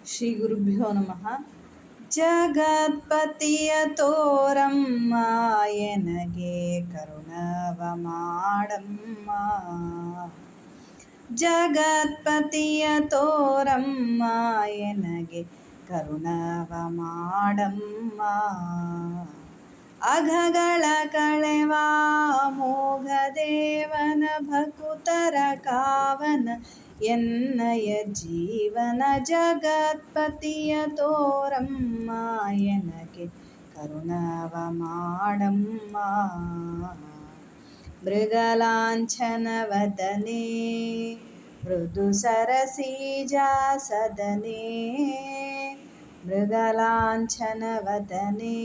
ಶ್ರೀ ಗುರುಭ್ಯೋ ನಮಃ. ಜಗತ್ಪತಿಯ ತೋರಮ್ಮ ಎನಗೆ ಕರುಣವ ಮಾಡಮ್ಮ. ಜಗತ್ಪತಿಯ ತೋರಮ್ಮ ಎನಗೆ ಕರುಣವ ಮಾಡಮ್ಮ. ಅಘಗಳ ಕಳೆವ ಮೋಘ ದೇವನ ಭಕುತರ ಕಾವನ ಎನ್ನಯ ಜೀವನ. ಜಗತ್ಪತಿಯ ತೋರಮ್ಮ ಎನಗೆ ಕರುಣವ ಮಾಡಮ್ಮ. ಮೃಗಲಾಂಛನವದನೆ ಮೃದು ಸರಸೀಜಾಸದನೆ. ಮೃಗಲಾಂಛನವದನೆ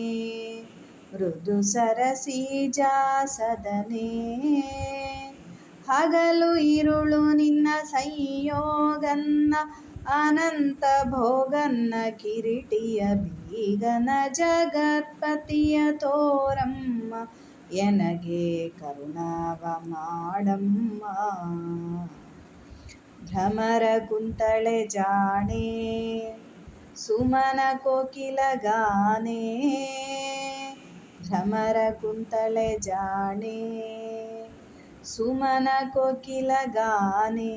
ಮೃದು ಸರಸೀಜಾಸದನೆ. ಹಗಲು ಇರುಳು ನಿನ್ನ ಸಂಯೋಗನ್ನ ಅನಂತ ಭೋಗನ್ನ ಕಿರೀಟಿಯ ಬೀಗನ. ಜಗತ್ಪತಿಯ ತೋರಮ್ಮ ಎನಗೆ ಕರುಣವ ಮಾಡಮ್ಮ. ಭ್ರಮರ ಕುಂತಳೆ ಜಾಣೆ ಸುಮನ ಕೋಕಿಲ ಗಾನೆ. ಭ್ರಮರ ಕುಂತಳೆ ಜಾಣೆ ಸುಮನ ಕೋಕಿಲ ಗಾನೆ.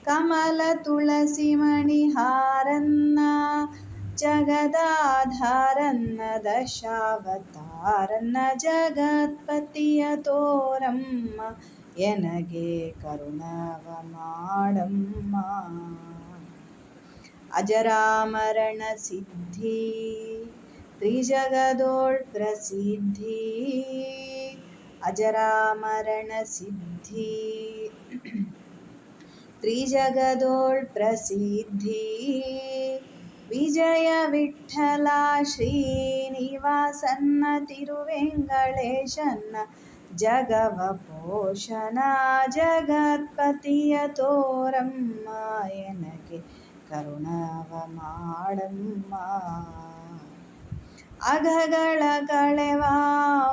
ಕಮಲ ತುಳಸಿ ಮಣಿಹಾರನ್ನ ಜಗದಾಧಾರನ್ನ ದಶಾವತಾರನ್ನ. ಜಗತ್ಪತಿಯ ತೋರಮ್ಮ ಎನಗೆ ಕರುಣವ ಮಾಡಮ್ಮ. ಅಜರಾಮರಣ ಸಿದ್ಧಿ ತ್ರಿಜಗದೋಳ್ ಪ್ರಸಿದ್ಧಿ. ಅಜರಾಮರಣ ಸಿದ್ಧಿ ತ್ರಿಜಗದೋಳ್ ಪ್ರಸಿದ್ಧಿ. ವಿಜಯ ವಿಠ್ಠಲ ಶ್ರೀನಿವಾಸನ್ನ ತಿರುವೆಂಗಳೇಶನ್ನ ಜಗವ ಪೋಷಣ. ಜಗತ್ಪತಿಯ ತೋರಮ್ಮ ಎನಗೆ ಕರುಣವ ಮಾಡಮ್ಮ. ಅಘಗಳ ಕಳೆವ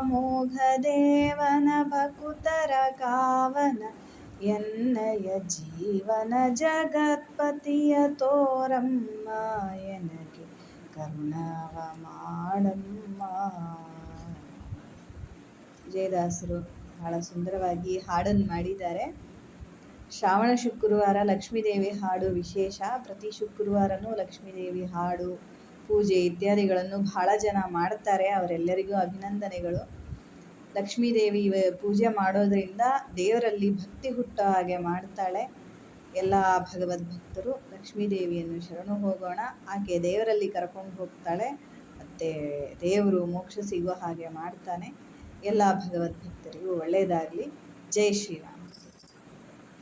ಮೋಘ ದೇವನ ಭಕುತರ ಕಾವನ ಎನ್ನಯ ಜೀವನ. ಜಗತ್ಪತಿಯ ತೋರಮ್ಮ ಎನಗೆ ಕರುಣವ ಮಾಡಮ್ಮ. ಜಯದಾಸರು ಬಹಳ ಸುಂದರವಾಗಿ ಹಾಡನ್ನು ಮಾಡಿದ್ದಾರೆ. ಶ್ರಾವಣ ಶುಕ್ರವಾರ ಲಕ್ಷ್ಮೀದೇವಿ ಹಾಡು ವಿಶೇಷ. ಪ್ರತಿ ಶುಕ್ರವಾರನೂ ಲಕ್ಷ್ಮೀದೇವಿ ಹಾಡು ಪೂಜೆ ಇತ್ಯಾದಿಗಳನ್ನು ಬಹಳ ಜನ ಮಾಡ್ತಾರೆ. ಅವರೆಲ್ಲರಿಗೂ ಅಭಿನಂದನೆಗಳು. ಲಕ್ಷ್ಮೀದೇವಿ ಪೂಜೆ ಮಾಡೋದ್ರಿಂದ ದೇವರಲ್ಲಿ ಭಕ್ತಿ ಹುಟ್ಟೋ ಹಾಗೆ ಮಾಡ್ತಾಳೆ. ಎಲ್ಲ ಭಗವದ್ಭಕ್ತರು ಲಕ್ಷ್ಮೀದೇವಿಯನ್ನು ಶರಣು ಹೋಗೋಣ. ಆಕೆ ದೇವರಲ್ಲಿ ಕರ್ಕೊಂಡು ಹೋಗ್ತಾಳೆ, ಮತ್ತು ದೇವರು ಮೋಕ್ಷ ಸಿಗೋ ಹಾಗೆ ಮಾಡ್ತಾನೆ. ಎಲ್ಲ ಭಗವದ್ಭಕ್ತರಿಗೂ ಒಳ್ಳೆಯದಾಗಲಿ. ಜೈ ಶ್ರೀರಾಮ್.